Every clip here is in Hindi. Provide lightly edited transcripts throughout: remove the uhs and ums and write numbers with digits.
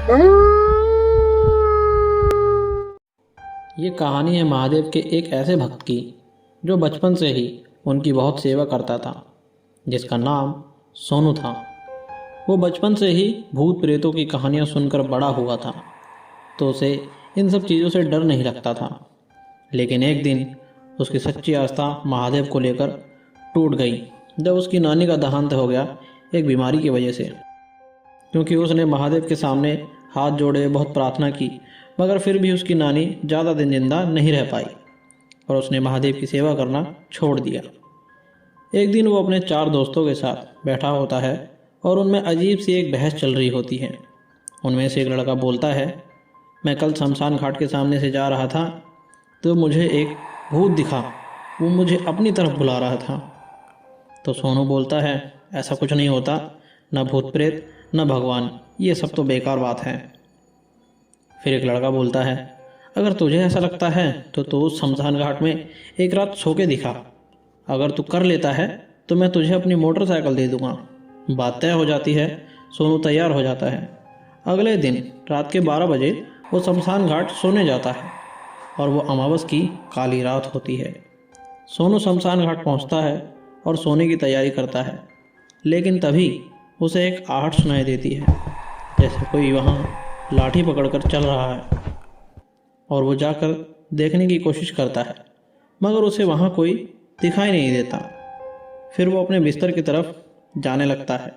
ये कहानी है महादेव के एक ऐसे भक्त की जो बचपन से ही उनकी बहुत सेवा करता था, जिसका नाम सोनू था। वो बचपन से ही भूत प्रेतों की कहानियाँ सुनकर बड़ा हुआ था, तो उसे इन सब चीज़ों से डर नहीं लगता था। लेकिन एक दिन उसकी सच्ची आस्था महादेव को लेकर टूट गई, जब उसकी नानी का देहांत हो गया एक बीमारी की वजह से। क्योंकि उसने महादेव के सामने हाथ जोड़े, बहुत प्रार्थना की, मगर फिर भी उसकी नानी ज़्यादा दिन जिंदा नहीं रह पाई और उसने महादेव की सेवा करना छोड़ दिया। एक दिन वो अपने 4 दोस्तों के साथ बैठा होता है और उनमें अजीब सी एक बहस चल रही होती है। उनमें से एक लड़का बोलता है, मैं कल शमशान घाट के सामने से जा रहा था तो मुझे एक भूत दिखा, वो मुझे अपनी तरफ बुला रहा था। तो सोनू बोलता है, ऐसा कुछ नहीं होता, न भूत प्रेत न भगवान, ये सब तो बेकार बात है। फिर एक लड़का बोलता है, अगर तुझे ऐसा लगता है तो तू उस शमशान घाट में एक रात सो के दिखा, अगर तू कर लेता है तो मैं तुझे अपनी मोटरसाइकिल दे दूंगा। बात तय हो जाती है। सोनू तैयार हो जाता है। अगले दिन रात के 12 बजे वो शमशान घाट सोने जाता है और वो अमावस की काली रात होती है। सोनू शमशान घाट पहुंचता है और सोने की तैयारी करता है, लेकिन तभी उसे एक आहट सुनाई देती है, जैसे कोई वहाँ लाठी पकड़कर चल रहा है। और वो जाकर देखने की कोशिश करता है, मगर उसे वहाँ कोई दिखाई नहीं देता। फिर वो अपने बिस्तर की तरफ जाने लगता है।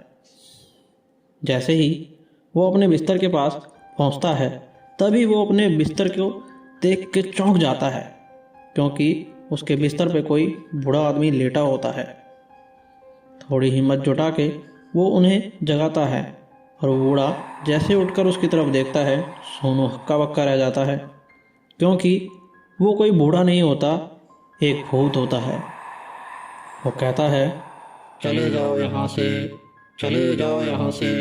जैसे ही वो अपने बिस्तर के पास पहुँचता है, तभी वो अपने बिस्तर को देख के चौंक जाता है, क्योंकि उसके बिस्तर पे कोई बूढ़ा आदमी लेटा होता है। थोड़ी हिम्मत जुटा के वो उन्हें जगाता है और वो बूढ़ा जैसे उठकर उसकी तरफ देखता है, सोनू हक्का बक्का रह जाता है, क्योंकि वो कोई बूढ़ा नहीं होता, एक भूत होता है। वो कहता है, चले जाओ यहाँ से, चले जाओ यहाँ से।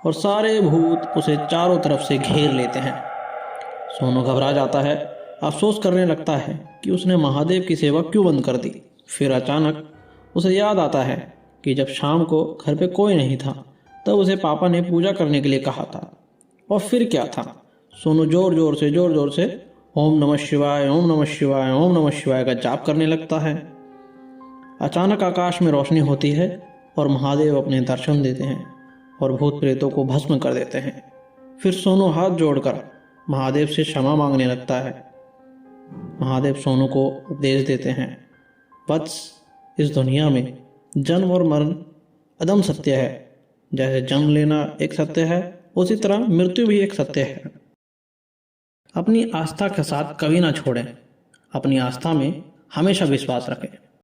और सारे भूत उसे चारों तरफ से घेर लेते हैं। सोनू घबरा जाता है, अफसोस करने लगता है कि उसने महादेव की सेवा क्यों बंद कर दी। फिर अचानक उसे याद आता है कि जब शाम को घर पे कोई नहीं था, तब उसे पापा ने पूजा करने के लिए कहा था। और फिर क्या था, सोनू जोर जोर से ओम नमः शिवाय, ओम नमः शिवाय, ओम नमः शिवाय का जाप करने लगता है। अचानक आकाश में रोशनी होती है और महादेव अपने दर्शन देते हैं और भूत प्रेतों को भस्म कर देते हैं। फिर सोनू हाथ जोड़कर महादेव से क्षमा मांगने लगता है। महादेव सोनू को उपदेश देते हैं, वत्स, इस दुनिया में जन्म और मरण अदम सत्य है। जैसे जन्म लेना एक सत्य है, उसी तरह मृत्यु भी एक सत्य है। अपनी आस्था के साथ कभी ना छोड़ें, अपनी आस्था में हमेशा विश्वास रखें।